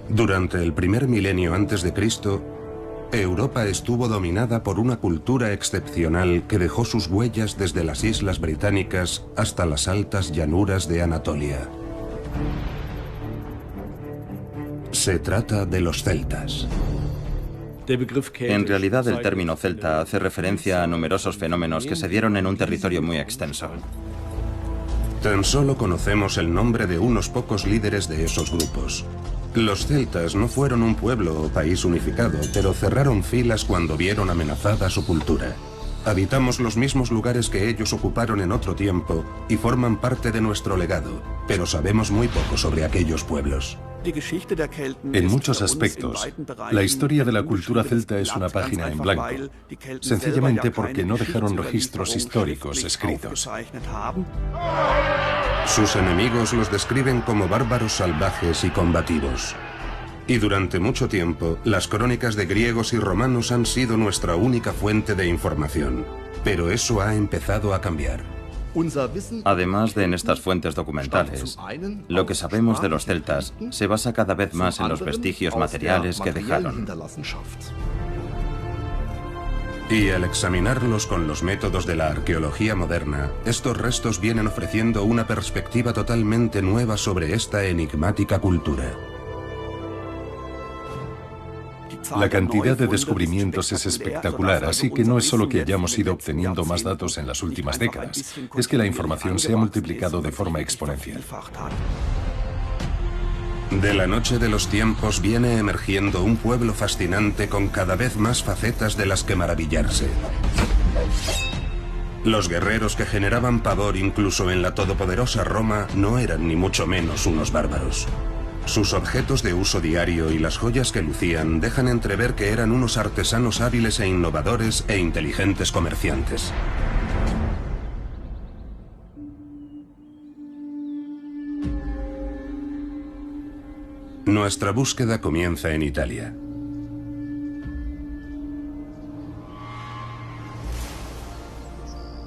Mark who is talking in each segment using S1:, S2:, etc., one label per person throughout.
S1: Durante el primer milenio antes de Cristo, Europa estuvo dominada por una cultura excepcional que dejó sus huellas desde las islas británicas hasta las altas llanuras de Anatolia. Se trata de los celtas.
S2: En realidad, el término celta hace referencia a numerosos fenómenos que se dieron en un territorio muy extenso.
S1: Tan solo conocemos el nombre de unos pocos líderes de esos grupos. Los celtas no fueron un pueblo o país unificado, pero cerraron filas cuando vieron amenazada su cultura. Habitamos los mismos lugares que ellos ocuparon en otro tiempo y forman parte de nuestro legado, pero sabemos muy poco sobre aquellos pueblos.
S3: En muchos aspectos, la historia de la cultura celta es una página en blanco, sencillamente porque no dejaron registros históricos escritos.
S1: Sus enemigos los describen como bárbaros salvajes y combativos. Y durante mucho tiempo, las crónicas de griegos y romanos han sido nuestra única fuente de información. Pero eso ha empezado a cambiar.
S2: Además de en estas fuentes documentales, lo que sabemos de los celtas se basa cada vez más en los vestigios materiales que dejaron.
S1: Y al examinarlos con los métodos de la arqueología moderna, estos restos vienen ofreciendo una perspectiva totalmente nueva sobre esta enigmática cultura.
S3: La cantidad de descubrimientos es espectacular, así que no es solo que hayamos ido obteniendo más datos en las últimas décadas, es que la información se ha multiplicado de forma exponencial.
S1: De la noche de los tiempos viene emergiendo un pueblo fascinante con cada vez más facetas de las que maravillarse. Los guerreros que generaban pavor incluso en la todopoderosa Roma no eran ni mucho menos unos bárbaros. Sus objetos de uso diario y las joyas que lucían dejan entrever que eran unos artesanos hábiles e innovadores e inteligentes comerciantes. Nuestra búsqueda comienza en Italia.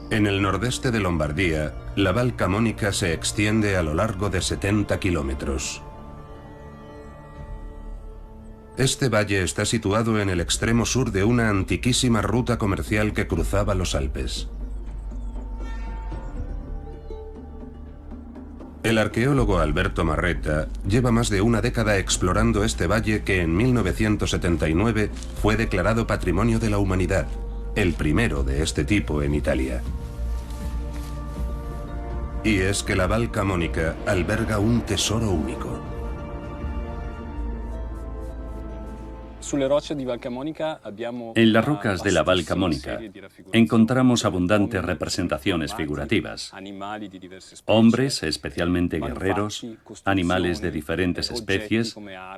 S1: En el nordeste de Lombardía, la Val Camonica se extiende a lo largo de 70 kilómetros. Este valle está situado en el extremo sur de una antiquísima ruta comercial que cruzaba los Alpes. El arqueólogo Alberto Marretta lleva más de una década explorando este valle que en 1979 fue declarado Patrimonio de la Humanidad, el primero de este tipo en Italia. Y es que la Val Camonica alberga un tesoro único.
S4: En las rocas de la Val Camonica encontramos abundantes representaciones figurativas. Hombres, especialmente guerreros, animales de diferentes especies,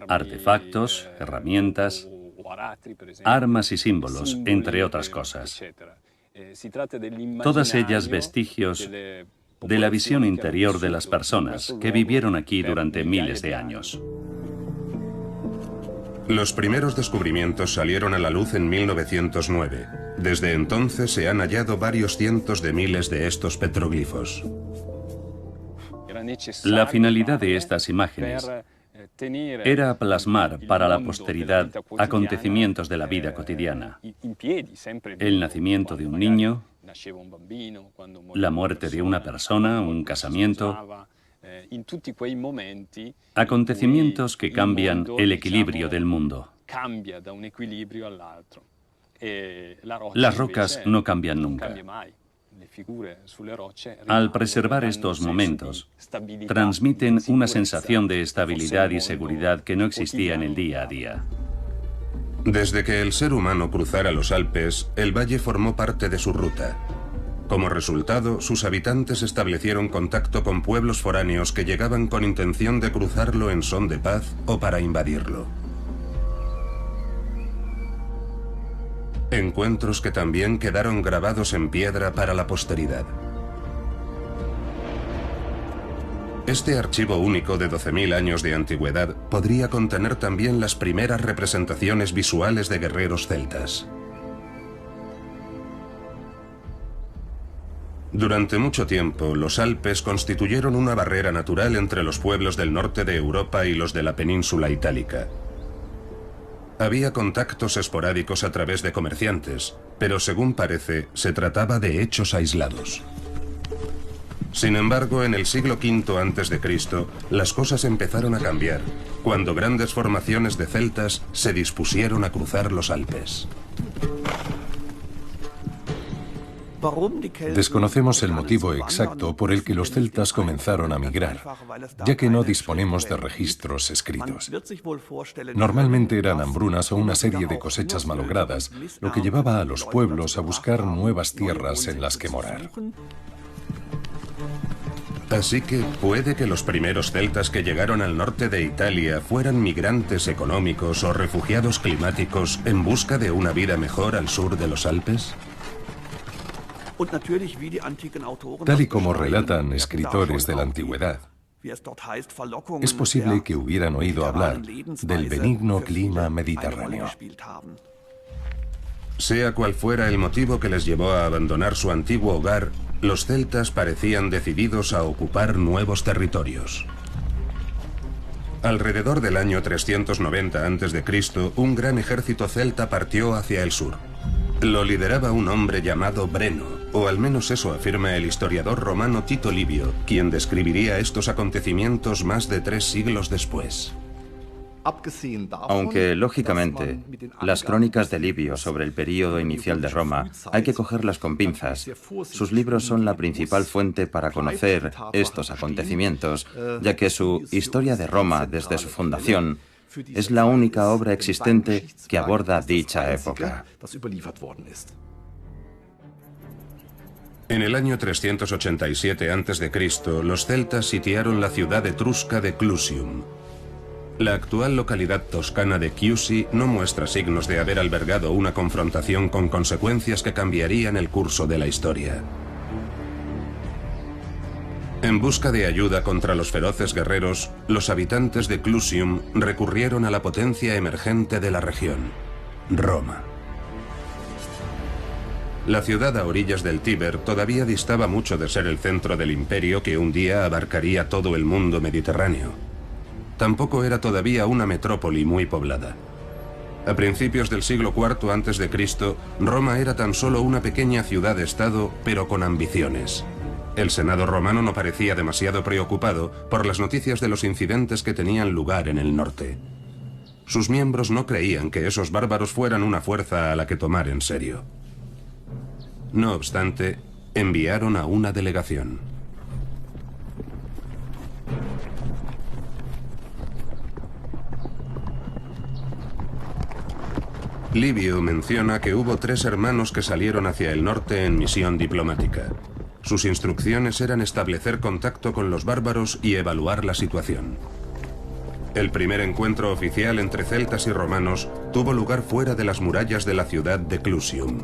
S4: artefactos, herramientas, armas y símbolos, entre otras cosas. Todas ellas vestigios de la visión interior de las personas que vivieron aquí durante miles de años.
S1: Los primeros descubrimientos salieron a la luz en 1909. Desde entonces se han hallado varios cientos de miles de estos petroglifos.
S4: La finalidad de estas imágenes era plasmar para la posteridad acontecimientos de la vida cotidiana. El nacimiento de un niño, la muerte de una persona, un casamiento, acontecimientos que cambian el equilibrio del mundo. Las rocas no cambian nunca. Al preservar estos momentos, transmiten una sensación de estabilidad y seguridad que no existía en el día a día.
S1: Desde que el ser humano cruzara los Alpes, el valle formó parte de su ruta. Como resultado, sus habitantes establecieron contacto con pueblos foráneos que llegaban con intención de cruzarlo en son de paz o para invadirlo. Encuentros que también quedaron grabados en piedra para la posteridad. Este archivo único de 12.000 años de antigüedad podría contener también las primeras representaciones visuales de guerreros celtas. Durante mucho tiempo, los Alpes constituyeron una barrera natural entre los pueblos del norte de Europa y los de la península itálica. Había contactos esporádicos a través de comerciantes, pero según parece, se trataba de hechos aislados. Sin embargo, en el siglo V a.C., las cosas empezaron a cambiar, cuando grandes formaciones de celtas se dispusieron a cruzar los Alpes.
S3: Desconocemos el motivo exacto por el que los celtas comenzaron a migrar, ya que no disponemos de registros escritos. Normalmente eran hambrunas o una serie de cosechas malogradas, lo que llevaba a los pueblos a buscar nuevas tierras en las que morar.
S1: Así que puede que los primeros celtas que llegaron al norte de Italia fueran migrantes económicos o refugiados climáticos en busca de una vida mejor al sur de los Alpes.
S3: Tal y como relatan escritores de la antigüedad, es posible que hubieran oído hablar del benigno clima mediterráneo.
S1: Sea cual fuera el motivo que les llevó a abandonar su antiguo hogar, los celtas parecían decididos a ocupar nuevos territorios. Alrededor del año 390 a.C., un gran ejército celta partió hacia el sur. Lo lideraba un hombre llamado Breno, o al menos eso afirma el historiador romano Tito Livio, quien describiría estos acontecimientos más de 3 siglos después.
S2: Aunque, lógicamente, las crónicas de Livio sobre el período inicial de Roma hay que cogerlas con pinzas. Sus libros son la principal fuente para conocer estos acontecimientos, ya que su Historia de Roma desde su fundación es la única obra existente que aborda dicha época.
S1: En el año 387 a.C., los celtas sitiaron la ciudad etrusca de Clusium. La actual localidad toscana de Chiusi no muestra signos de haber albergado una confrontación con consecuencias que cambiarían el curso de la historia. En busca de ayuda contra los feroces guerreros, los habitantes de Clusium recurrieron a la potencia emergente de la región, Roma. La ciudad a orillas del Tíber todavía distaba mucho de ser el centro del imperio que un día abarcaría todo el mundo mediterráneo. Tampoco era todavía una metrópoli muy poblada. A principios del siglo IV a.C., Roma era tan solo una pequeña ciudad-estado, pero con ambiciones. El Senado romano no parecía demasiado preocupado por las noticias de los incidentes que tenían lugar en el norte. Sus miembros no creían que esos bárbaros fueran una fuerza a la que tomar en serio. No obstante, enviaron a una delegación. Livio menciona que hubo 3 hermanos que salieron hacia el norte en misión diplomática. Sus instrucciones eran establecer contacto con los bárbaros y evaluar la situación. El primer encuentro oficial entre celtas y romanos tuvo lugar fuera de las murallas de la ciudad de Clusium.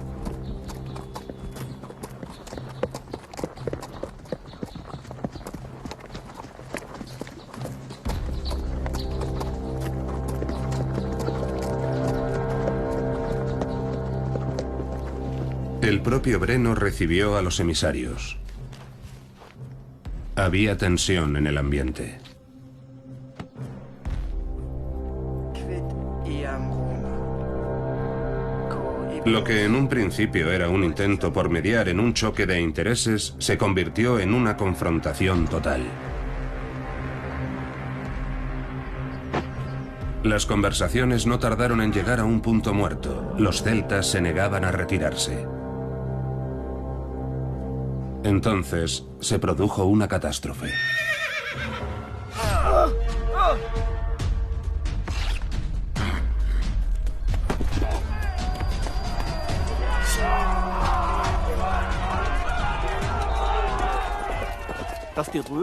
S1: El propio Breno recibió a los emisarios. Había tensión en el ambiente. Lo que en un principio era un intento por mediar en un choque de intereses se convirtió en una confrontación total. Las conversaciones no tardaron en llegar a un punto muerto. Los celtas se negaban a retirarse. Entonces, se produjo una catástrofe.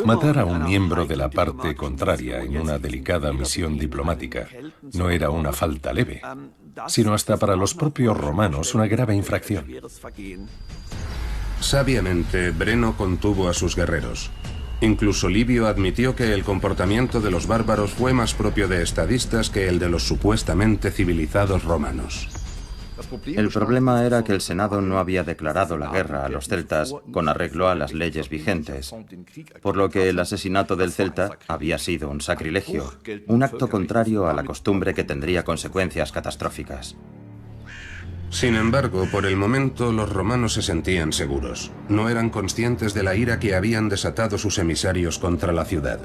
S3: Matar a un miembro de la parte contraria en una delicada misión diplomática no era una falta leve, sino hasta para los propios romanos una grave infracción.
S1: Sabiamente, Breno contuvo a sus guerreros. Incluso Livio admitió que el comportamiento de los bárbaros fue más propio de estadistas que el de los supuestamente civilizados romanos.
S2: El problema era que el Senado no había declarado la guerra a los celtas con arreglo a las leyes vigentes, por lo que el asesinato del celta había sido un sacrilegio, un acto contrario a la costumbre que tendría consecuencias catastróficas.
S1: Sin embargo, por el momento los romanos se sentían seguros. No eran conscientes de la ira que habían desatado sus emisarios contra la ciudad.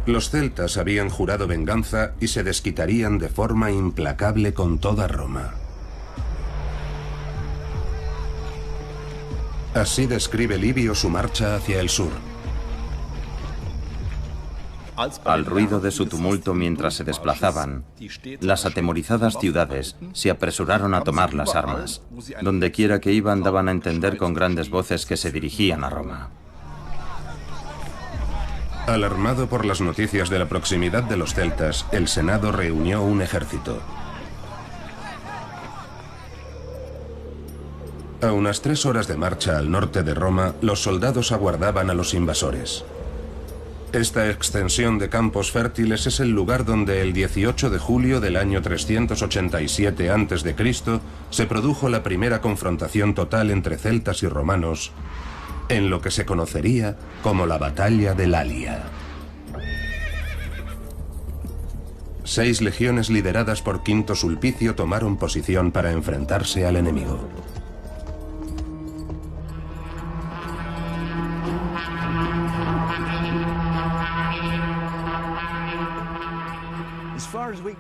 S1: Los celtas habían jurado venganza y se desquitarían de forma implacable con toda Roma. Así describe Livio su marcha hacia el sur.
S2: Al ruido de su tumulto mientras se desplazaban, las atemorizadas ciudades se apresuraron a tomar las armas. Donde quiera que iban daban a entender con grandes voces que se dirigían a Roma.
S1: Alarmado por las noticias de la proximidad de los celtas, el Senado reunió un ejército. A unas 3 horas de marcha al norte de Roma, los soldados aguardaban a los invasores. Esta extensión de campos fértiles es el lugar donde el 18 de julio del año 387 a.C. se produjo la primera confrontación total entre celtas y romanos, en lo que se conocería como la Batalla de Lalia. 6 legiones lideradas por Quinto Sulpicio tomaron posición para enfrentarse al enemigo.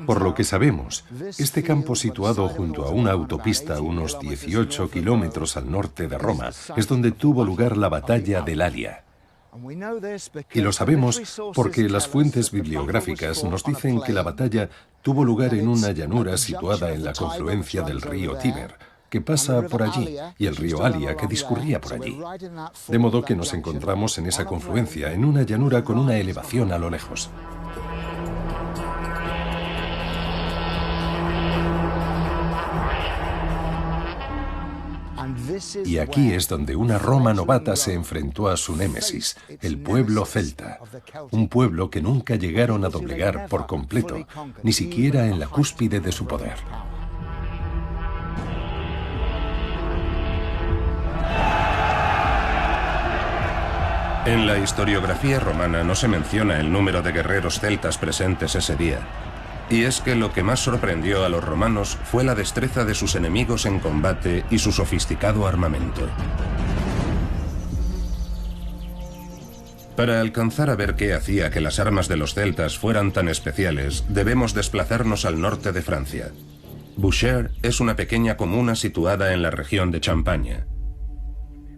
S3: Por lo que sabemos, este campo situado junto a una autopista a unos 18 kilómetros al norte de Roma es donde tuvo lugar la batalla de Lalia. Y lo sabemos porque las fuentes bibliográficas nos dicen que la batalla tuvo lugar en una llanura situada en la confluencia del río Tíber, que pasa por allí, y el río Alia, que discurría por allí. De modo que nos encontramos en esa confluencia, en una llanura con una elevación a lo lejos. Y aquí es donde una Roma novata se enfrentó a su némesis, el pueblo celta, un pueblo que nunca llegaron a doblegar por completo, ni siquiera en la cúspide de su poder.
S1: En la historiografía romana no se menciona el número de guerreros celtas presentes ese día. Y es que lo que más sorprendió a los romanos fue la destreza de sus enemigos en combate y su sofisticado armamento. Para alcanzar a ver qué hacía que las armas de los celtas fueran tan especiales, debemos desplazarnos al norte de Francia. Boucher es una pequeña comuna situada en la región de Champaña.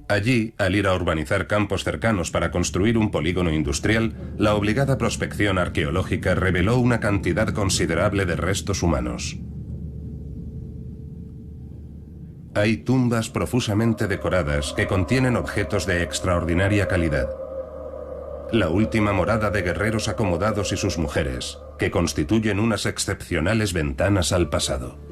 S1: Allí, al ir a urbanizar campos cercanos para construir un polígono industrial, la obligada prospección arqueológica reveló una cantidad considerable de restos humanos. Hay tumbas profusamente decoradas que contienen objetos de extraordinaria calidad. La última morada de guerreros acomodados y sus mujeres, que constituyen unas excepcionales ventanas al pasado.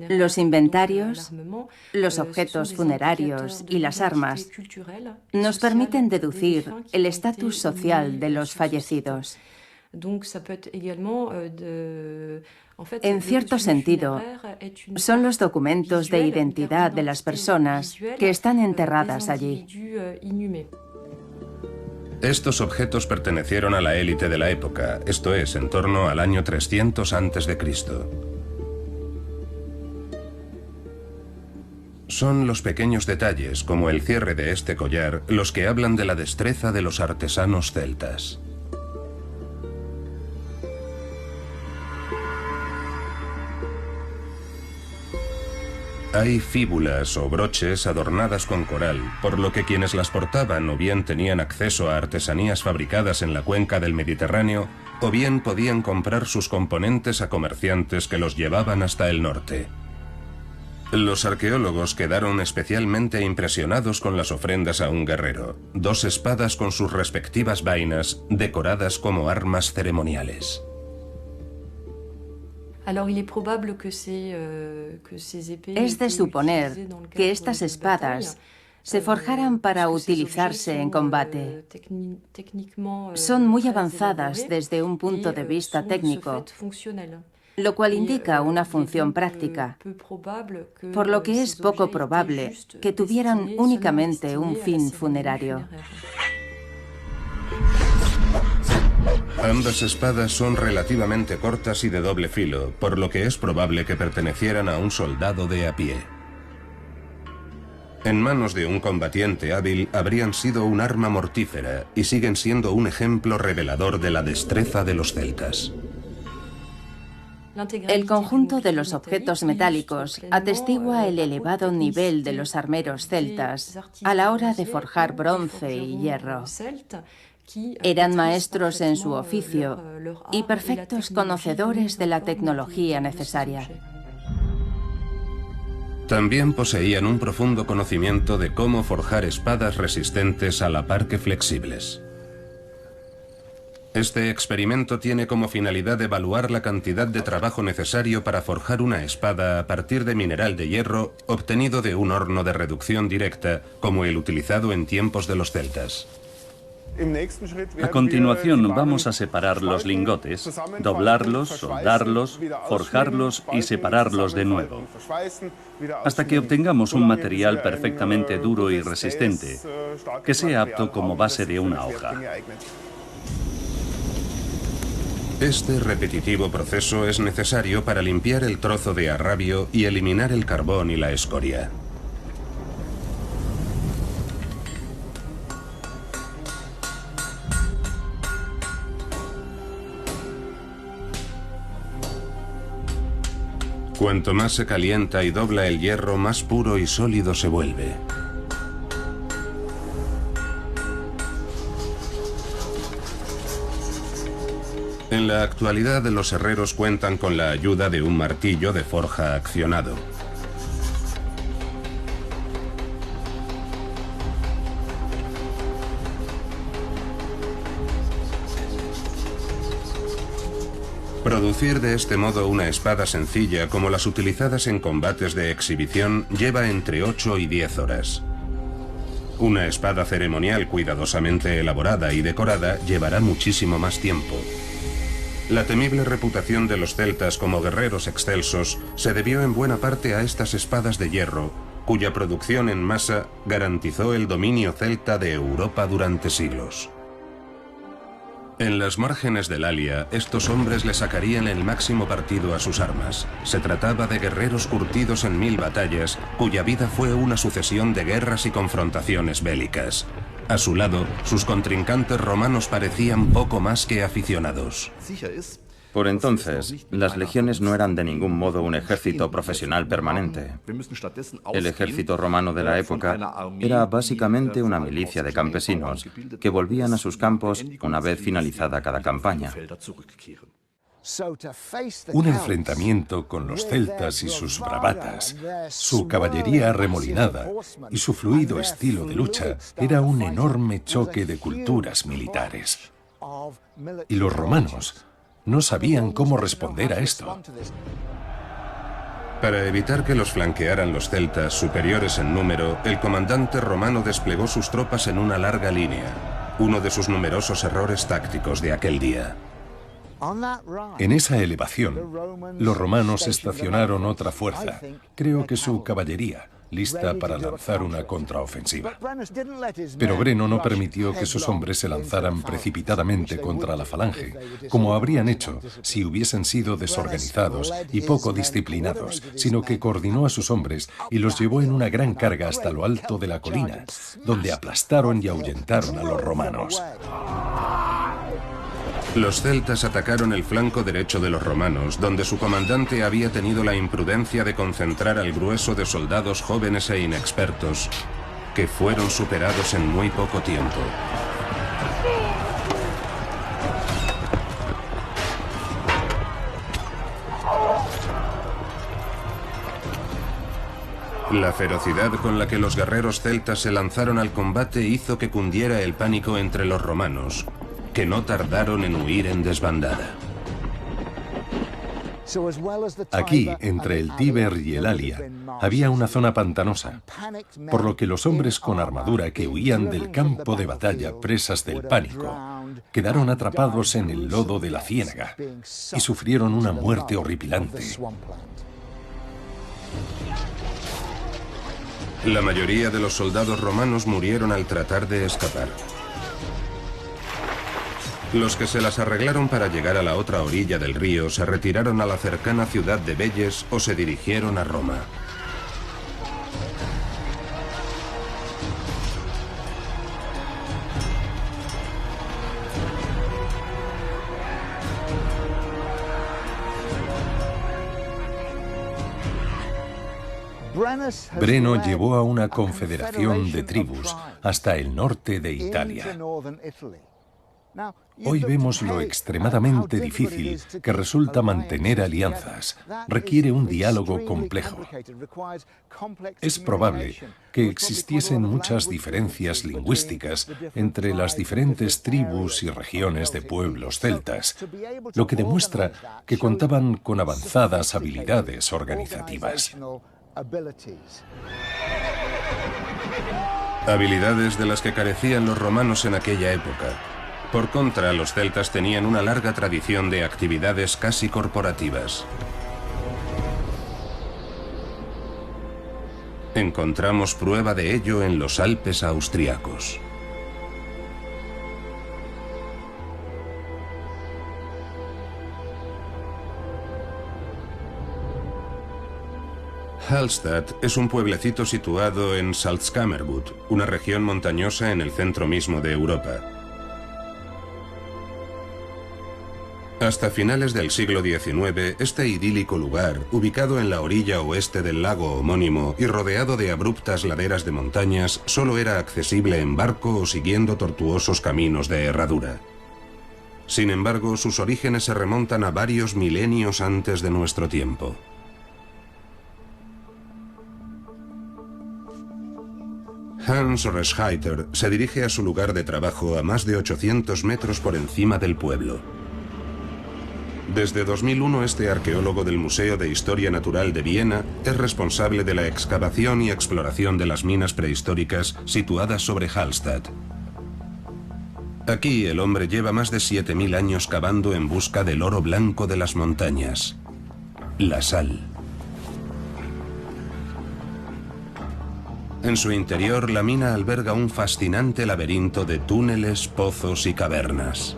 S5: Los inventarios, los objetos funerarios y las armas nos permiten deducir el estatus social de los fallecidos. En cierto sentido, son los documentos de identidad de las personas que están enterradas allí.
S1: Estos objetos pertenecieron a la élite de la época, esto es, en torno al año 300 a.C. Son los pequeños detalles, como el cierre de este collar, los que hablan de la destreza de los artesanos celtas. Hay fíbulas o broches adornadas con coral, por lo que quienes las portaban o bien tenían acceso a artesanías fabricadas en la cuenca del Mediterráneo, o bien podían comprar sus componentes a comerciantes que los llevaban hasta el norte. Los arqueólogos quedaron especialmente impresionados con las ofrendas a un guerrero, 2 espadas con sus respectivas vainas, decoradas como armas ceremoniales.
S5: Es de suponer que estas espadas se forjaran para utilizarse en combate. Son muy avanzadas desde un punto de vista técnico, lo cual indica una función práctica, por lo que es poco probable que tuvieran únicamente un fin funerario.
S1: Ambas espadas son relativamente cortas y de doble filo, por lo que es probable que pertenecieran a un soldado de a pie. En manos de un combatiente hábil habrían sido un arma mortífera y siguen siendo un ejemplo revelador de la destreza de los celtas.
S5: El conjunto de los objetos metálicos atestigua el elevado nivel de los armeros celtas a la hora de forjar bronce y hierro. Eran maestros en su oficio y perfectos conocedores de la tecnología necesaria.
S1: También poseían un profundo conocimiento de cómo forjar espadas resistentes a la par que flexibles. Este experimento tiene como finalidad evaluar la cantidad de trabajo necesario para forjar una espada a partir de mineral de hierro obtenido de un horno de reducción directa, como el utilizado en tiempos de los celtas.
S4: A continuación vamos a separar los lingotes, doblarlos, soldarlos, forjarlos y separarlos de nuevo, hasta que obtengamos un material perfectamente duro y resistente, que sea apto como base de una hoja.
S1: Este repetitivo proceso es necesario para limpiar el trozo de arrabio y eliminar el carbón y la escoria. Cuanto más se calienta y dobla el hierro, más puro y sólido se vuelve. En la actualidad, los herreros cuentan con la ayuda de un martillo de forja accionado. Producir de este modo una espada sencilla como las utilizadas en combates de exhibición lleva entre 8 y 10 horas. Una espada ceremonial cuidadosamente elaborada y decorada llevará muchísimo más tiempo. La temible reputación de los celtas como guerreros excelsos se debió en buena parte a estas espadas de hierro, cuya producción en masa garantizó el dominio celta de Europa durante siglos. En las márgenes del Alia, estos hombres le sacarían el máximo partido a sus armas. Se trataba de guerreros curtidos en 1000 batallas, cuya vida fue una sucesión de guerras y confrontaciones bélicas. A su lado, sus contrincantes romanos parecían poco más que aficionados.
S2: Por entonces, las legiones no eran de ningún modo un ejército profesional permanente. El ejército romano de la época era básicamente una milicia de campesinos que volvían a sus campos una vez finalizada cada campaña.
S3: Un enfrentamiento con los celtas y sus bravatas, su caballería arremolinada y su fluido estilo de lucha era un enorme choque de culturas militares. Y los romanos no sabían cómo responder a esto.
S1: Para evitar que los flanquearan los celtas superiores en número, el comandante romano desplegó sus tropas en una larga línea, uno de sus numerosos errores tácticos de aquel día.
S3: En esa elevación, los romanos estacionaron otra fuerza, creo que su caballería, lista para lanzar una contraofensiva. Pero Breno no permitió que sus hombres se lanzaran precipitadamente contra la falange, como habrían hecho si hubiesen sido desorganizados y poco disciplinados, sino que coordinó a sus hombres y los llevó en una gran carga hasta lo alto de la colina, donde aplastaron y ahuyentaron a los romanos.
S1: Los celtas atacaron el flanco derecho de los romanos, donde su comandante había tenido la imprudencia de concentrar al grueso de soldados jóvenes e inexpertos, que fueron superados en muy poco tiempo. La ferocidad con la que los guerreros celtas se lanzaron al combate hizo que cundiera el pánico entre los romanos, que no tardaron en huir en desbandada.
S3: Aquí, entre el Tíber y el Alia, había una zona pantanosa, por lo que los hombres con armadura que huían del campo de batalla presas del pánico quedaron atrapados en el lodo de la ciénaga y sufrieron una muerte horripilante.
S1: La mayoría de los soldados romanos murieron al tratar de escapar. Los que se las arreglaron para llegar a la otra orilla del río se retiraron a la cercana ciudad de Velles o se dirigieron a Roma.
S3: Breno llevó a una confederación de tribus hasta el norte de Italia. Hoy vemos lo extremadamente difícil que resulta mantener alianzas. Requiere un diálogo complejo. Es probable que existiesen muchas diferencias lingüísticas entre las diferentes tribus y regiones de pueblos celtas, lo que demuestra que contaban con avanzadas habilidades organizativas.
S1: Habilidades de las que carecían los romanos en aquella época. Por contra, los celtas tenían una larga tradición de actividades casi corporativas. Encontramos prueba de ello en los Alpes austriacos. Hallstatt es un pueblecito situado en Salzkammergut, una región montañosa en el centro mismo de Europa. Hasta finales del siglo XIX, este idílico lugar, ubicado en la orilla oeste del lago homónimo y rodeado de abruptas laderas de montañas, solo era accesible en barco o siguiendo tortuosos caminos de herradura. Sin embargo, sus orígenes se remontan a varios milenios antes de nuestro tiempo. Hans Reschreiter se dirige a su lugar de trabajo a más de 800 metros por encima del pueblo. Desde 2001, este arqueólogo del Museo de Historia Natural de Viena es responsable de la excavación y exploración de las minas prehistóricas situadas sobre Hallstatt. Aquí el hombre lleva más de 7000 años cavando en busca del oro blanco de las montañas, la sal. En su interior, la mina alberga un fascinante laberinto de túneles, pozos y cavernas.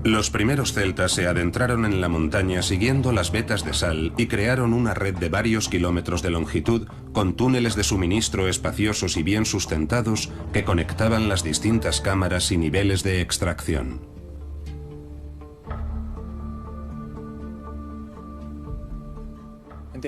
S1: Los primeros celtas se adentraron en la montaña siguiendo las vetas de sal y crearon una red de varios kilómetros de longitud con túneles de suministro espaciosos y bien sustentados que conectaban las distintas cámaras y niveles de extracción.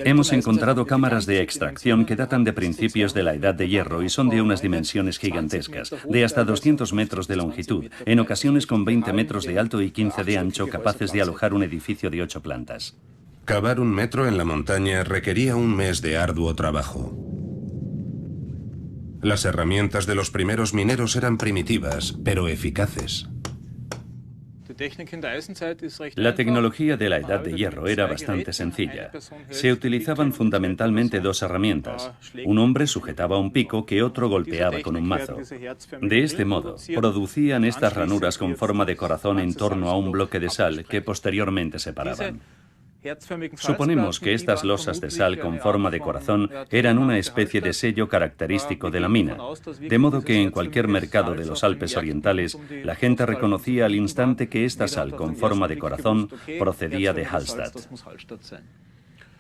S4: Hemos encontrado cámaras de extracción que datan de principios de la Edad de Hierro y son de unas dimensiones gigantescas, de hasta 200 metros de longitud, en ocasiones con 20 metros de alto y 15 de ancho, capaces de alojar un edificio de 8 plantas.
S1: Cavar 1 metro en la montaña requería un mes de arduo trabajo. Las herramientas de los primeros mineros eran primitivas, pero eficaces.
S4: La tecnología de la Edad de Hierro era bastante sencilla. Se utilizaban fundamentalmente 2 herramientas. Un hombre sujetaba un pico que otro golpeaba con un mazo. De este modo, producían estas ranuras con forma de corazón en torno a un bloque de sal que posteriormente separaban. Suponemos que estas losas de sal con forma de corazón eran una especie de sello característico de la mina, de modo que en cualquier mercado de los Alpes orientales la gente reconocía al instante que esta sal con forma de corazón procedía de Hallstatt.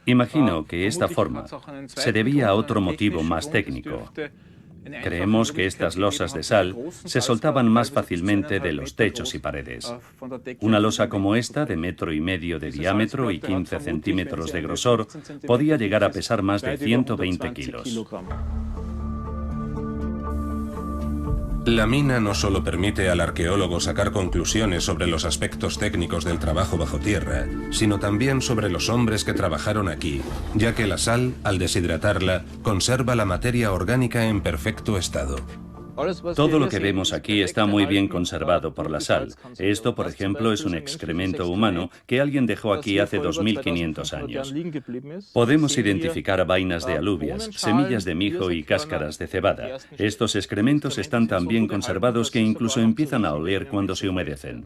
S4: Imagino que esta forma se debía a otro motivo más técnico. Creemos que estas losas de sal se soltaban más fácilmente de los techos y paredes. Una losa como esta, de 1,5 metros de diámetro y 15 centímetros de grosor, podía llegar a pesar más de 120 kilos.
S1: La mina no solo permite al arqueólogo sacar conclusiones sobre los aspectos técnicos del trabajo bajo tierra, sino también sobre los hombres que trabajaron aquí, ya que la sal, al deshidratarla, conserva la materia orgánica en perfecto estado.
S4: Todo lo que vemos aquí está muy bien conservado por la sal. Esto, por ejemplo, es un excremento humano que alguien dejó aquí hace 2500 años. Podemos identificar vainas de alubias, semillas de mijo y cáscaras de cebada. Estos excrementos están tan bien conservados que incluso empiezan a oler cuando se humedecen.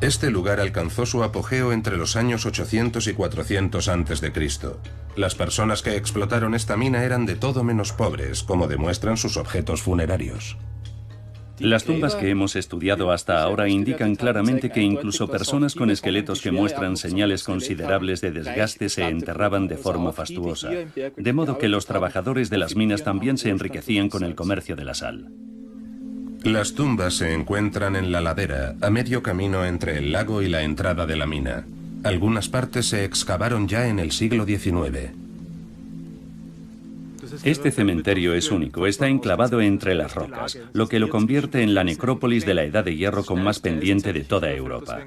S1: Este lugar alcanzó su apogeo entre los años 800 y 400 a.C. Las personas que explotaron esta mina eran de todo menos pobres, como demuestran sus objetos funerarios.
S4: Las tumbas que hemos estudiado hasta ahora indican claramente que incluso personas con esqueletos que muestran señales considerables de desgaste se enterraban de forma fastuosa, de modo que los trabajadores de las minas también se enriquecían con el comercio de la sal.
S1: Las tumbas se encuentran en la ladera, a medio camino entre el lago y la entrada de la mina. Algunas partes se excavaron ya en el siglo XIX.
S4: Este cementerio es único, está enclavado entre las rocas, lo que lo convierte en la necrópolis de la Edad de Hierro con más pendiente de toda Europa.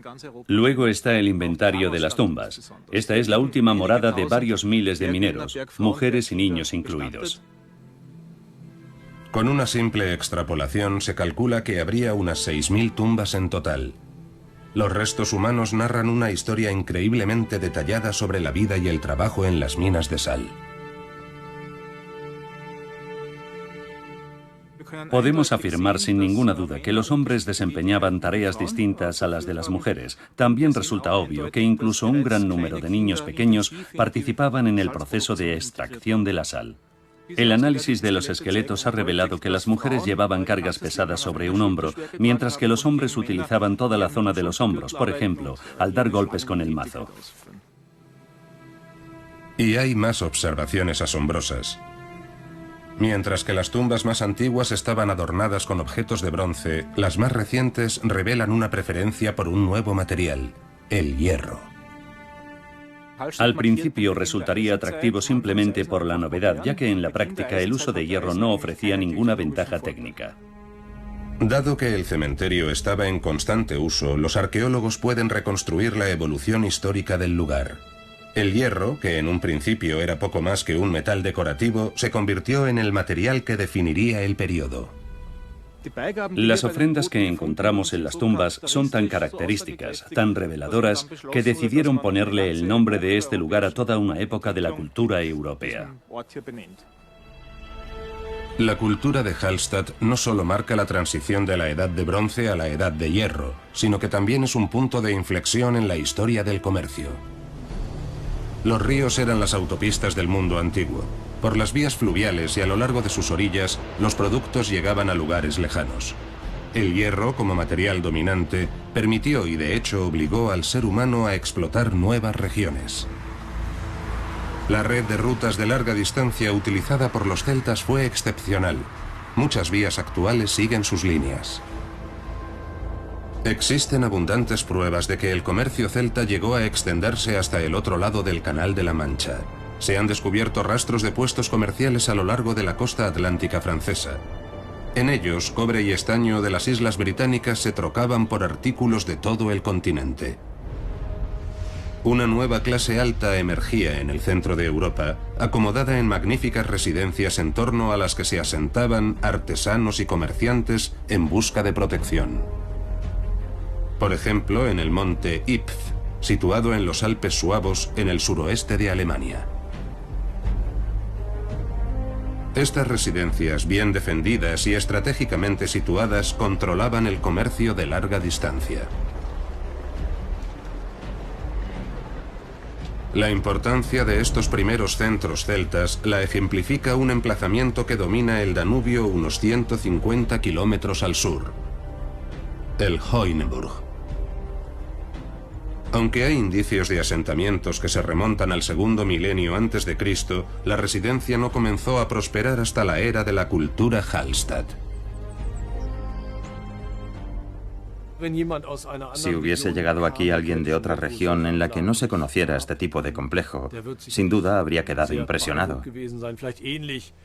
S4: Luego está el inventario de las tumbas. Esta es la última morada de varios miles de mineros, mujeres y niños incluidos.
S1: Con una simple extrapolación se calcula que habría unas 6000 tumbas en total. Los restos humanos narran una historia increíblemente detallada sobre la vida y el trabajo en las minas de sal.
S4: Podemos afirmar sin ninguna duda que los hombres desempeñaban tareas distintas a las de las mujeres. También resulta obvio que incluso un gran número de niños pequeños participaban en el proceso de extracción de la sal. El análisis de los esqueletos ha revelado que las mujeres llevaban cargas pesadas sobre un hombro, mientras que los hombres utilizaban toda la zona de los hombros, por ejemplo, al dar golpes con el mazo.
S1: Y hay más observaciones asombrosas. Mientras que las tumbas más antiguas estaban adornadas con objetos de bronce, las más recientes revelan una preferencia por un nuevo material, el hierro.
S4: Al principio resultaría atractivo simplemente por la novedad, ya que en la práctica el uso de hierro no ofrecía ninguna ventaja técnica.
S1: Dado que el cementerio estaba en constante uso, los arqueólogos pueden reconstruir la evolución histórica del lugar. El hierro, que en un principio era poco más que un metal decorativo, se convirtió en el material que definiría el periodo.
S4: Las ofrendas que encontramos en las tumbas son tan características, tan reveladoras, que decidieron ponerle el nombre de este lugar a toda una época de la cultura europea.
S1: La cultura de Hallstatt no solo marca la transición de la Edad de Bronce a la Edad de Hierro, sino que también es un punto de inflexión en la historia del comercio. Los ríos eran las autopistas del mundo antiguo. Por las vías fluviales y a lo largo de sus orillas, los productos llegaban a lugares lejanos. El hierro, como material dominante, permitió y de hecho obligó al ser humano a explotar nuevas regiones. La red de rutas de larga distancia utilizada por los celtas fue excepcional. Muchas vías actuales siguen sus líneas. Existen abundantes pruebas de que el comercio celta llegó a extenderse hasta el otro lado del Canal de la Mancha. Se han descubierto rastros de puestos comerciales a lo largo de la costa atlántica francesa. En ellos, cobre y estaño de las islas británicas se trocaban por artículos de todo el continente. Una nueva clase alta emergía en el centro de Europa, acomodada en magníficas residencias en torno a las que se asentaban artesanos y comerciantes en busca de protección. Por ejemplo, en el monte Ipf, situado en los Alpes suavos en el suroeste de Alemania. Estas residencias, bien defendidas y estratégicamente situadas, controlaban el comercio de larga distancia. La importancia de estos primeros centros celtas la ejemplifica un emplazamiento que domina el Danubio unos 150 kilómetros al sur, el Hoineburg. Aunque hay indicios de asentamientos que se remontan al segundo milenio antes de Cristo, la residencia no comenzó a prosperar hasta la era de la cultura Hallstatt.
S2: Si hubiese llegado aquí alguien de otra región en la que no se conociera este tipo de complejo, sin duda habría quedado impresionado.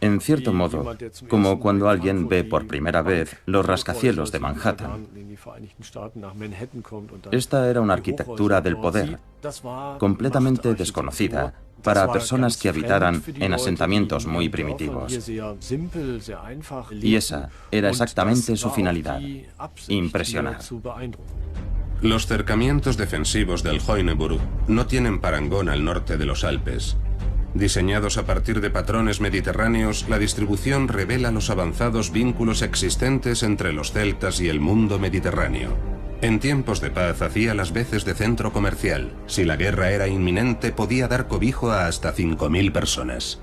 S2: En cierto modo, como cuando alguien ve por primera vez los rascacielos de Manhattan. Esta era una arquitectura del poder, completamente desconocida para personas que habitaran en asentamientos muy primitivos. Y esa era exactamente su finalidad: impresionar.
S1: Los cercamientos defensivos del Heuneburg no tienen parangón al norte de los Alpes. Diseñados a partir de patrones mediterráneos, la distribución revela los avanzados vínculos existentes entre los celtas y el mundo mediterráneo. En tiempos de paz hacía las veces de centro comercial. Si la guerra era inminente, podía dar cobijo a hasta 5.000 personas.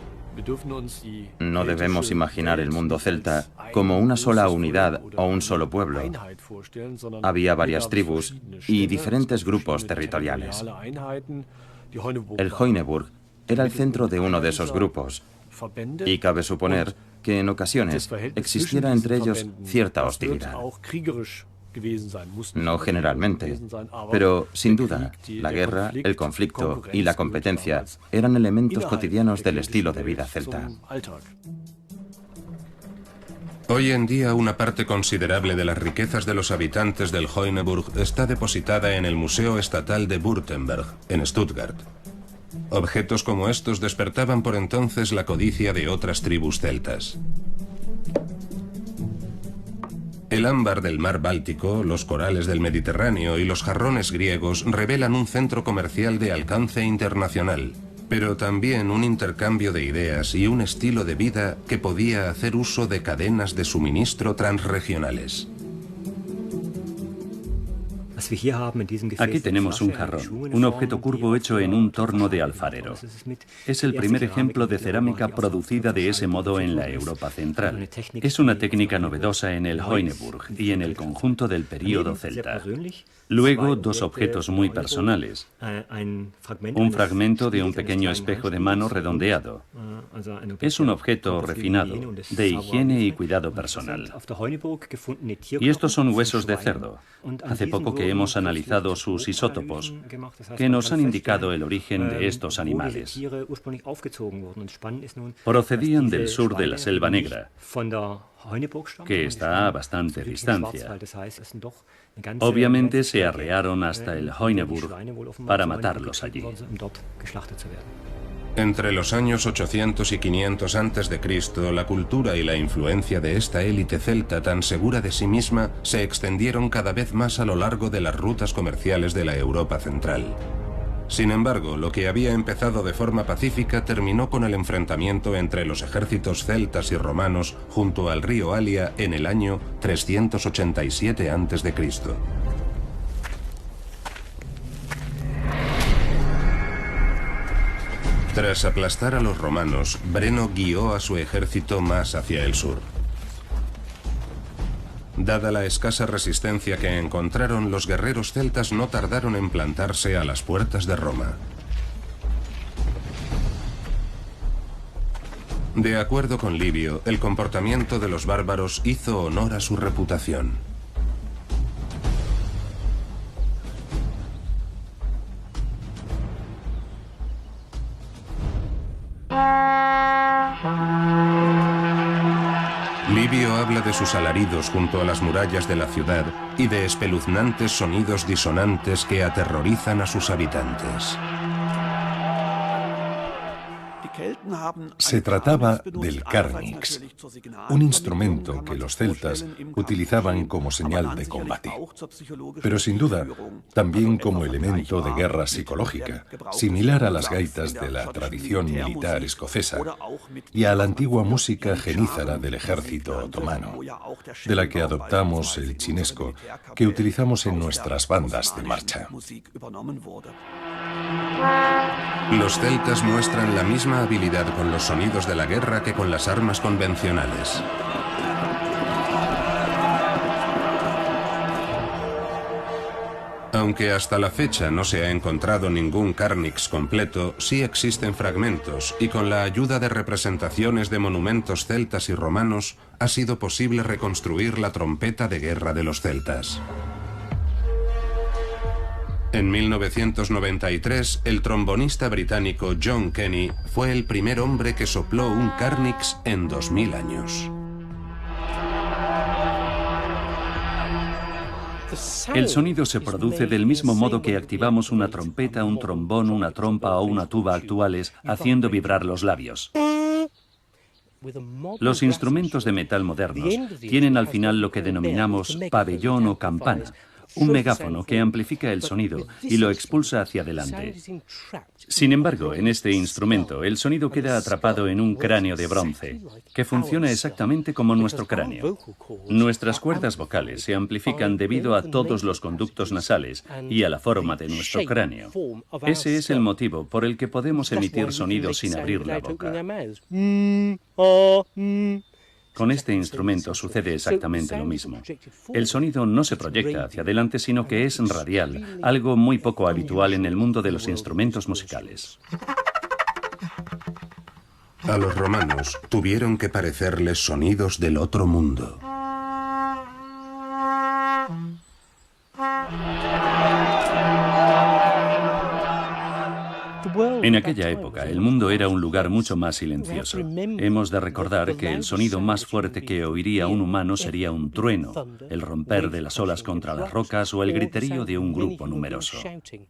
S2: No debemos imaginar el mundo celta como una sola unidad o un solo pueblo. Había varias tribus y diferentes grupos territoriales. El Heuneburg era el centro de uno de esos grupos, y cabe suponer que en ocasiones existiera entre ellos cierta hostilidad. No generalmente, pero sin duda, la guerra, el conflicto y la competencia eran elementos cotidianos del estilo de vida celta.
S1: Hoy en día, una parte considerable de las riquezas de los habitantes del Heuneburg está depositada en el Museo Estatal de Württemberg, en Stuttgart. Objetos como estos despertaban por entonces la codicia de otras tribus celtas. El ámbar del mar Báltico, los corales del Mediterráneo y los jarrones griegos revelan un centro comercial de alcance internacional, pero también un intercambio de ideas y un estilo de vida que podía hacer uso de cadenas de suministro transregionales.
S4: Aquí tenemos un jarrón, un objeto curvo hecho en un torno de alfarero. Es el primer ejemplo de cerámica producida de ese modo en la Europa central. Es una técnica novedosa en el Heuneburg y en el conjunto del período celta. Luego, dos objetos muy personales. Un fragmento de un pequeño espejo de mano redondeado. Es un objeto refinado, de higiene y cuidado personal. Y estos son huesos de cerdo. Hace poco que hemos analizado sus isótopos, que nos han indicado el origen de estos animales. Procedían del sur de la Selva Negra, que está a bastante distancia. Obviamente se arrearon hasta el Heuneburg para matarlos allí.
S1: Entre los años 800 y 500 a.C., la cultura y la influencia de esta élite celta tan segura de sí misma se extendieron cada vez más a lo largo de las rutas comerciales de la Europa central. Sin embargo, lo que había empezado de forma pacífica terminó con el enfrentamiento entre los ejércitos celtas y romanos junto al río Alia en el año 387 a.C. Tras aplastar a los romanos, Breno guió a su ejército más hacia el sur. Dada la escasa resistencia que encontraron, los guerreros celtas no tardaron en plantarse a las puertas de Roma. De acuerdo con Livio, el comportamiento de los bárbaros hizo honor a su reputación. Livio habla de sus alaridos junto a las murallas de la ciudad y de espeluznantes sonidos disonantes que aterrorizan a sus habitantes.
S3: Se trataba del carnix, un instrumento que los celtas utilizaban como señal de combate, pero sin duda también como elemento de guerra psicológica, similar a las gaitas de la tradición militar escocesa y a la antigua música genízara del ejército otomano, de la que adoptamos el chinesco que utilizamos en nuestras bandas de marcha.
S1: Los celtas muestran la misma habilidad con los sonidos de la guerra que con las armas convencionales. Aunque hasta la fecha no se ha encontrado ningún carnix completo, sí existen fragmentos, y con la ayuda de representaciones de monumentos celtas y romanos, ha sido posible reconstruir la trompeta de guerra de los celtas. En 1993, el trombonista británico John Kenny fue el primer hombre que sopló un carnix en 2000 años.
S4: El sonido se produce del mismo modo que activamos una trompeta, un trombón, una trompa o una tuba actuales, haciendo vibrar los labios. Los instrumentos de metal modernos tienen al final lo que denominamos pabellón o campana, un megáfono que amplifica el sonido y lo expulsa hacia adelante. Sin embargo, en este instrumento, el sonido queda atrapado en un cráneo de bronce, que funciona exactamente como nuestro cráneo. Nuestras cuerdas vocales se amplifican debido a todos los conductos nasales y a la forma de nuestro cráneo. Ese es el motivo por el que podemos emitir sonidos sin abrir la boca. Con este instrumento sucede exactamente lo mismo. El sonido no se proyecta hacia adelante, sino que es radial, algo muy poco habitual en el mundo de los instrumentos musicales.
S1: A los romanos tuvieron que parecerles sonidos del otro mundo.
S4: En aquella época, el mundo era un lugar mucho más silencioso. Hemos de recordar que el sonido más fuerte que oiría un humano sería un trueno, el romper de las olas contra las rocas o el griterío de un grupo numeroso.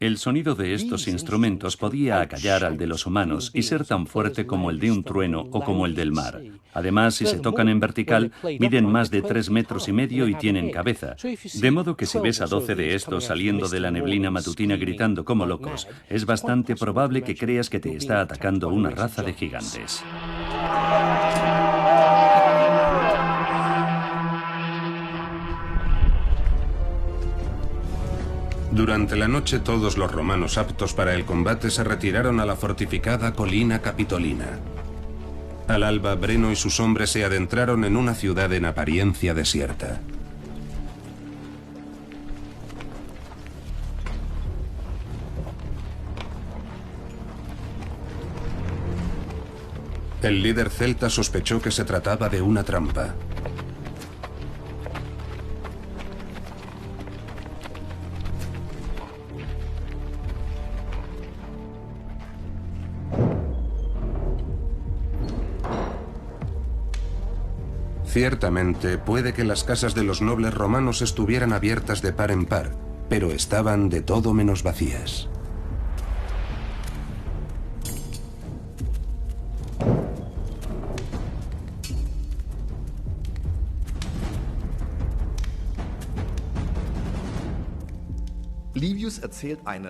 S4: El sonido de estos instrumentos podía acallar al de los humanos y ser tan fuerte como el de un trueno o como el del mar. Además, si se tocan en vertical, miden más de 3,5 metros y tienen cabeza. De modo que si ves a 12 de estos saliendo de la neblina matutina gritando como locos, es bastante probable que creas que te está atacando una raza de gigantes.
S1: Durante la noche todos los romanos aptos para el combate se retiraron a la fortificada colina Capitolina. Al alba, Breno y sus hombres se adentraron en una ciudad en apariencia desierta. El líder celta sospechó que se trataba de una trampa. Ciertamente, puede que las casas de los nobles romanos estuvieran abiertas de par en par, pero estaban de todo menos vacías.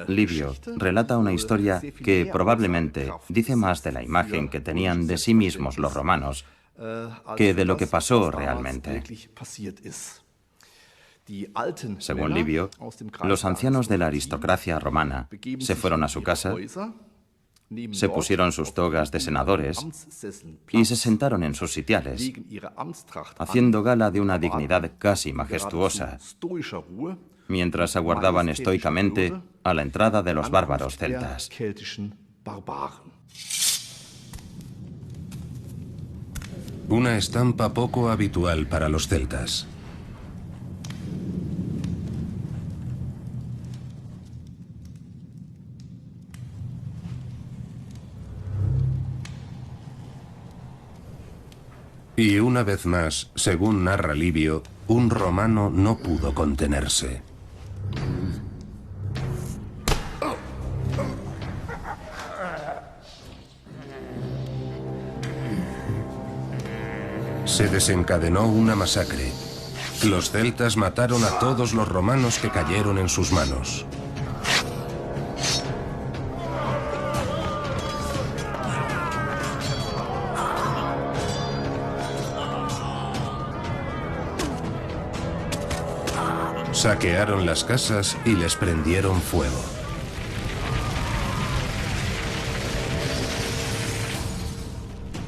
S2: Livio relata una historia que probablemente dice más de la imagen que tenían de sí mismos los romanos que de lo que pasó realmente. Según Livio, los ancianos de la aristocracia romana se fueron a su casa, se pusieron sus togas de senadores y se sentaron en sus sitiales, haciendo gala de una dignidad casi majestuosa, mientras aguardaban estoicamente a la entrada de los bárbaros celtas.
S1: Una estampa poco habitual para los celtas. Y una vez más, según narra Livio, un romano no pudo contenerse. Se desencadenó una masacre. Los celtas mataron a todos los romanos que cayeron en sus manos. Saquearon las casas y les prendieron fuego.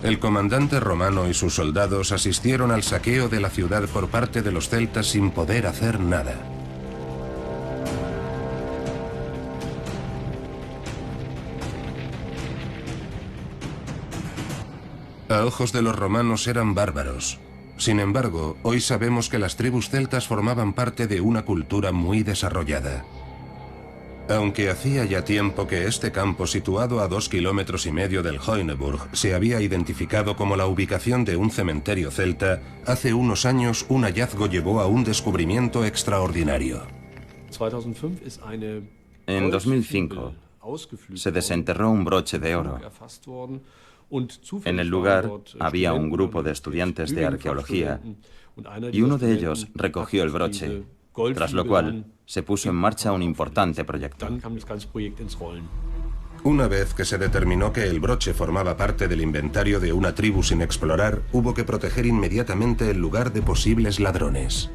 S1: El comandante romano y sus soldados asistieron al saqueo de la ciudad por parte de los celtas sin poder hacer nada. A ojos de los romanos eran bárbaros. Sin embargo, hoy sabemos que las tribus celtas formaban parte de una cultura muy desarrollada. Aunque hacía ya tiempo que este campo, situado a 2,5 kilómetros del Heuneburg, se había identificado como la ubicación de un cementerio celta, hace unos años un hallazgo llevó a un descubrimiento extraordinario.
S2: En 2005 se desenterró un broche de oro. En el lugar había un grupo de estudiantes de arqueología y uno de ellos recogió el broche, tras lo cual se puso en marcha un importante proyecto.
S1: Una vez que se determinó que el broche formaba parte del inventario de una tribu sin explorar, hubo que proteger inmediatamente el lugar de posibles ladrones.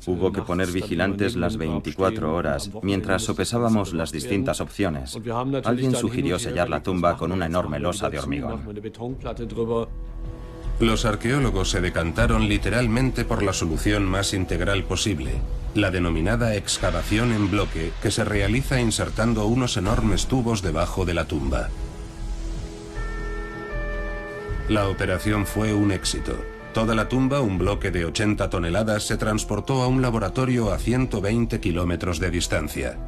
S2: Hubo que poner vigilantes las 24 horas mientras sopesábamos las distintas opciones. Alguien sugirió sellar la tumba con una enorme losa de hormigón.
S1: Los arqueólogos se decantaron literalmente por la solución más integral posible, la denominada excavación en bloque, que se realiza insertando unos enormes tubos debajo de la tumba. La operación fue un éxito. Toda la tumba, un bloque de 80 toneladas, se transportó a un laboratorio a 120 kilómetros de distancia.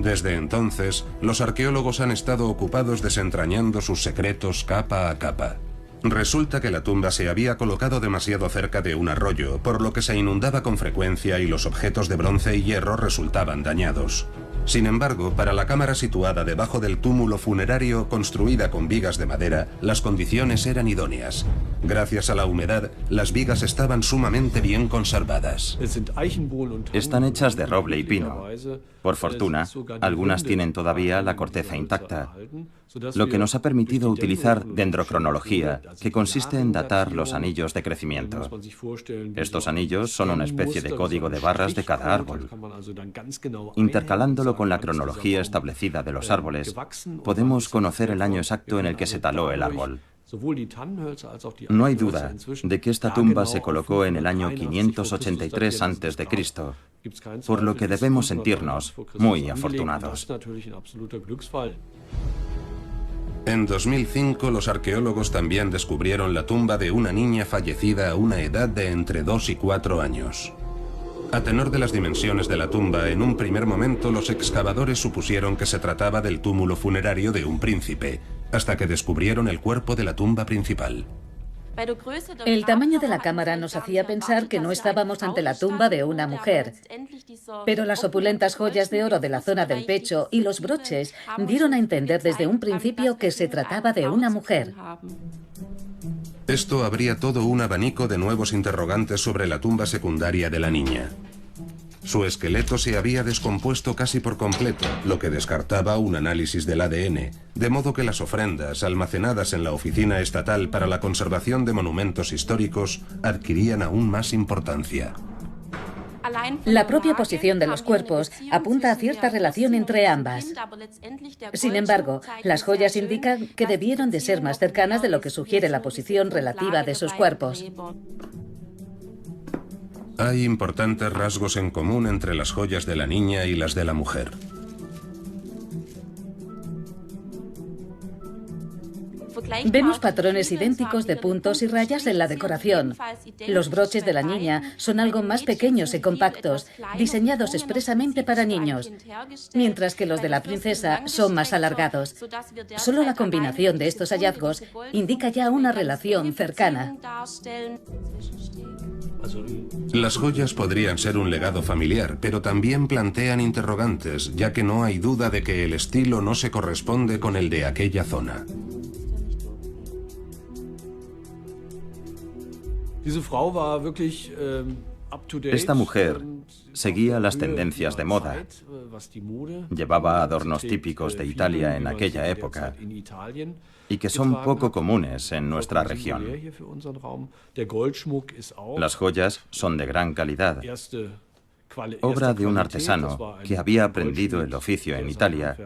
S1: Desde entonces, los arqueólogos han estado ocupados desentrañando sus secretos capa a capa. Resulta que la tumba se había colocado demasiado cerca de un arroyo, por lo que se inundaba con frecuencia y los objetos de bronce y hierro resultaban dañados. Sin embargo, para la cámara situada debajo del túmulo funerario, construida con vigas de madera, las condiciones eran idóneas. Gracias a la humedad, las vigas estaban sumamente bien conservadas.
S2: Están hechas de roble y pino. Por fortuna, algunas tienen todavía la corteza intacta, lo que nos ha permitido utilizar dendrocronología, que consiste en datar los anillos de crecimiento. Estos anillos son una especie de código de barras de cada árbol. Intercalándolo con la cronología establecida de los árboles, podemos conocer el año exacto en el que se taló el árbol. No hay duda de que esta tumba se colocó en el año 583 a.C., por lo que debemos sentirnos muy afortunados.
S1: En 2005, los arqueólogos también descubrieron la tumba de una niña fallecida a una edad de entre 2 y 4 años. A tenor de las dimensiones de la tumba, en un primer momento los excavadores supusieron que se trataba del túmulo funerario de un príncipe, hasta que descubrieron el cuerpo de la tumba principal.
S6: El tamaño de la cámara nos hacía pensar que no estábamos ante la tumba de una mujer, pero las opulentas joyas de oro de la zona del pecho y los broches dieron a entender desde un principio que se trataba de una mujer.
S1: Esto abría todo un abanico de nuevos interrogantes sobre la tumba secundaria de la niña. Su esqueleto se había descompuesto casi por completo, lo que descartaba un análisis del ADN, de modo que las ofrendas almacenadas en la Oficina Estatal para la Conservación de Monumentos Históricos adquirían aún más importancia.
S6: La propia posición de los cuerpos apunta a cierta relación entre ambas. Sin embargo, las joyas indican que debieron de ser más cercanas de lo que sugiere la posición relativa de sus cuerpos.
S1: Hay importantes rasgos en común entre las joyas de la niña y las de la mujer.
S6: Vemos patrones idénticos de puntos y rayas en la decoración. Los broches de la niña son algo más pequeños y compactos, diseñados expresamente para niños, mientras que los de la princesa son más alargados. Solo la combinación de estos hallazgos indica ya una relación cercana.
S1: Las joyas podrían ser un legado familiar, pero también plantean interrogantes, ya que no hay duda de que el estilo no se corresponde con el de aquella zona.
S2: Esta mujer seguía las tendencias de moda. Llevaba adornos típicos de Italia en aquella época y que son poco comunes en nuestra región. Las joyas son de gran calidad, obra de un artesano que había aprendido el oficio en Italia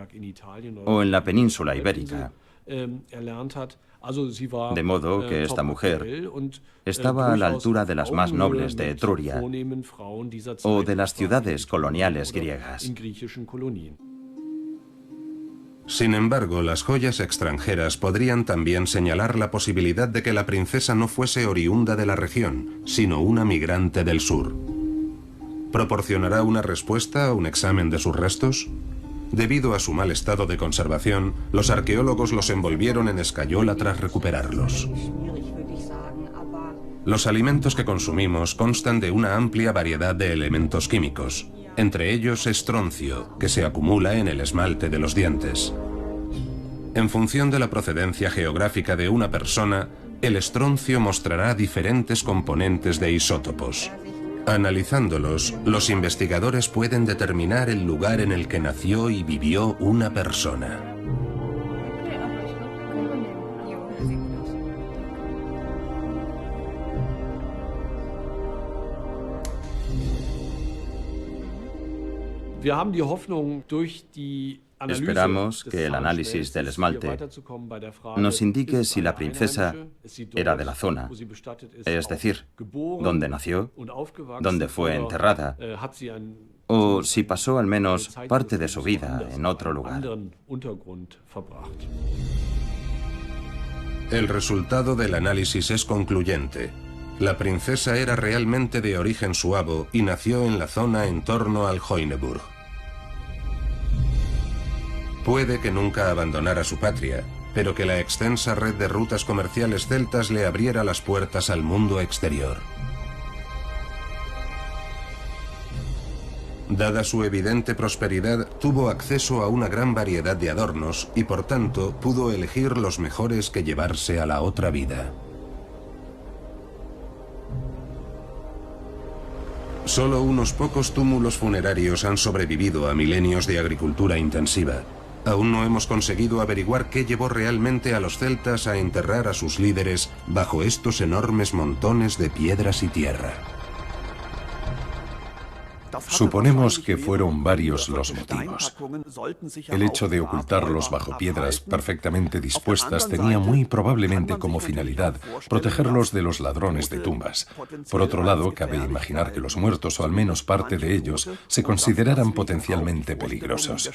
S2: o en la península ibérica. De modo que esta mujer estaba a la altura de las más nobles de Etruria o de las ciudades coloniales griegas.
S1: Sin embargo, las joyas extranjeras podrían también señalar la posibilidad de que la princesa no fuese oriunda de la región, sino una migrante del sur. ¿Proporcionará una respuesta a un examen de sus restos? Debido a su mal estado de conservación, los arqueólogos los envolvieron en escayola tras recuperarlos. Los alimentos que consumimos constan de una amplia variedad de elementos químicos, entre ellos estroncio, que se acumula en el esmalte de los dientes. En función de la procedencia geográfica de una persona, el estroncio mostrará diferentes componentes de isótopos. Analizándolos, los investigadores pueden determinar el lugar en el que nació y vivió una persona.
S2: Esperamos que el análisis del esmalte nos indique si la princesa era de la zona, es decir, dónde nació, dónde fue enterrada, o si pasó al menos parte de su vida en otro lugar.
S1: El resultado del análisis es concluyente. La princesa era realmente de origen suabo y nació en la zona en torno al Hoineburg. Puede que nunca abandonara su patria, pero que la extensa red de rutas comerciales celtas le abriera las puertas al mundo exterior. Dada su evidente prosperidad, tuvo acceso a una gran variedad de adornos y por tanto pudo elegir los mejores que llevarse a la otra vida. Solo unos pocos túmulos funerarios han sobrevivido a milenios de agricultura intensiva. Aún no hemos conseguido averiguar qué llevó realmente a los celtas a enterrar a sus líderes bajo estos enormes montones de piedras y tierra.
S3: Suponemos que fueron varios los motivos. El hecho de ocultarlos bajo piedras perfectamente dispuestas tenía muy probablemente como finalidad protegerlos de los ladrones de tumbas. Por otro lado, cabe imaginar que los muertos, o al menos parte de ellos, se consideraran potencialmente peligrosos.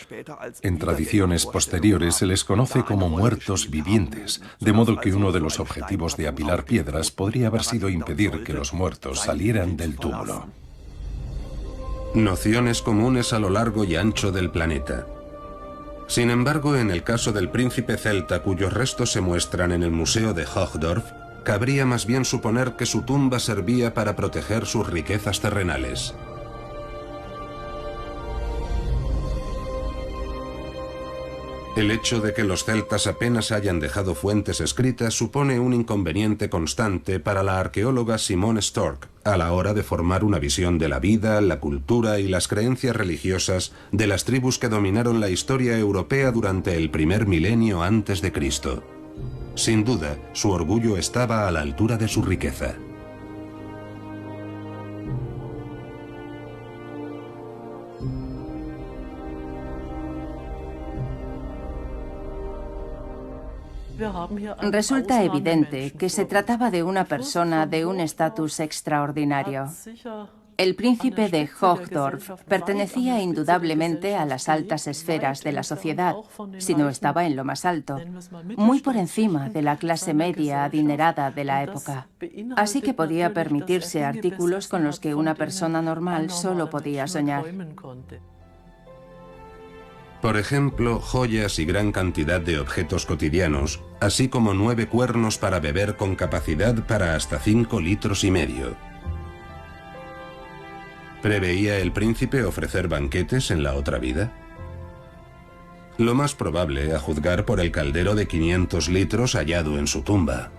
S3: En tradiciones posteriores se les conoce como muertos vivientes, de modo que uno de los objetivos de apilar piedras podría haber sido impedir que los muertos salieran del túmulo.
S1: Nociones comunes a lo largo y ancho del planeta. Sin embargo, en el caso del príncipe celta cuyos restos se muestran en el Museo de Hochdorf, cabría más bien suponer que su tumba servía para proteger sus riquezas terrenales. El hecho de que los celtas apenas hayan dejado fuentes escritas supone un inconveniente constante para la arqueóloga Simone Stork a la hora de formar una visión de la vida, la cultura y las creencias religiosas de las tribus que dominaron la historia europea durante el primer milenio antes de Cristo. Sin duda, su orgullo estaba a la altura de su riqueza.
S5: Resulta evidente que se trataba de una persona de un estatus extraordinario. El príncipe de Hochdorf pertenecía indudablemente a las altas esferas de la sociedad, si no estaba en lo más alto, muy por encima de la clase media adinerada de la época. Así que podía permitirse artículos con los que una persona normal solo podía soñar.
S1: Por ejemplo, joyas y gran cantidad de objetos cotidianos, así como 9 cuernos para beber con capacidad para hasta 5,5 litros. ¿Preveía el príncipe ofrecer banquetes en la otra vida? Lo más probable, a juzgar por el caldero de 500 litros hallado en su tumba.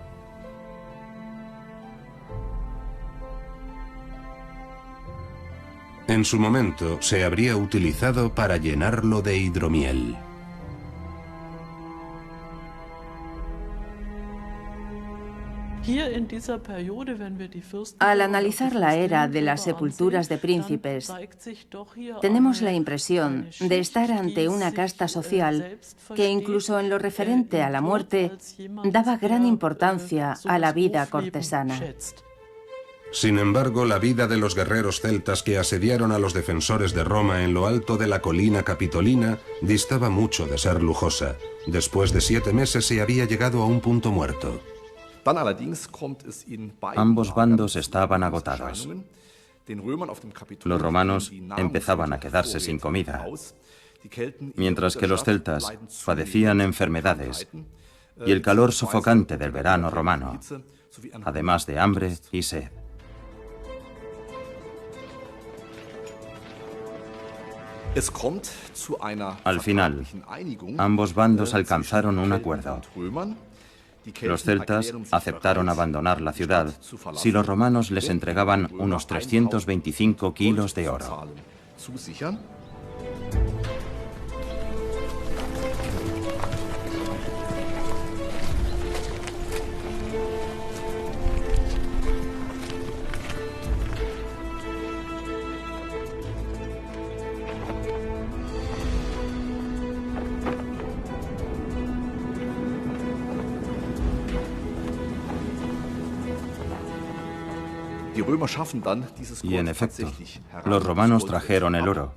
S1: En su momento, se habría utilizado para llenarlo de hidromiel.
S5: Al analizar la era de las sepulturas de príncipes, tenemos la impresión de estar ante una casta social que incluso en lo referente a la muerte daba gran importancia a la vida cortesana.
S1: Sin embargo, la vida de los guerreros celtas que asediaron a los defensores de Roma en lo alto de la colina capitolina distaba mucho de ser lujosa. Después de 7 meses se había llegado a un punto muerto.
S2: Ambos bandos estaban agotados. Los romanos empezaban a quedarse sin comida, mientras que los celtas padecían enfermedades y el calor sofocante del verano romano, además de hambre y sed. Al final, ambos bandos alcanzaron un acuerdo. Los celtas aceptaron abandonar la ciudad si los romanos les entregaban unos 325 kilos de oro. Y en efecto, los romanos trajeron el oro.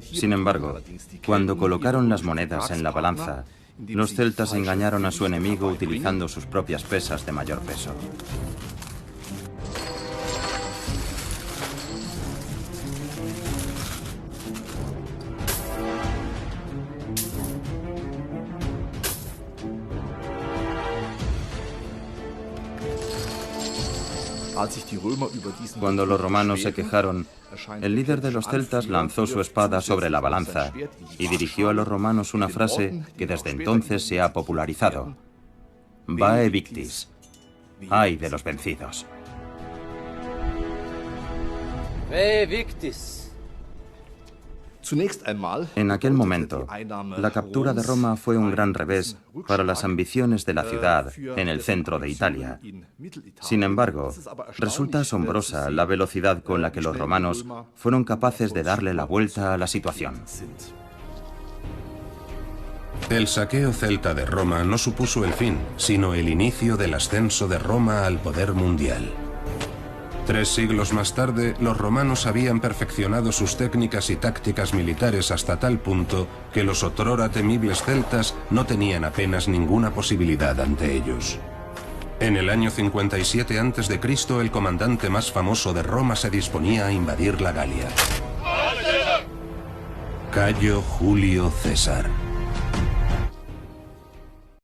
S2: Sin embargo, cuando colocaron las monedas en la balanza, los celtas engañaron a su enemigo utilizando sus propias pesas de mayor peso. Cuando los romanos se quejaron, el líder de los celtas lanzó su espada sobre la balanza y dirigió a los romanos una frase que desde entonces se ha popularizado: Vae victis, ay de los vencidos.
S7: Vae victis.
S2: En aquel momento, la captura de Roma fue un gran revés para las ambiciones de la ciudad en el centro de Italia. Sin embargo, resulta asombrosa la velocidad con la que los romanos fueron capaces de darle la vuelta a la situación.
S1: El saqueo celta de Roma no supuso el fin, sino el inicio del ascenso de Roma al poder mundial. 3 siglos más tarde, los romanos habían perfeccionado sus técnicas y tácticas militares hasta tal punto que los otrora temibles celtas no tenían apenas ninguna posibilidad ante ellos. En el año 57 a.C., el comandante más famoso de Roma se disponía a invadir la Galia. Cayo Julio César.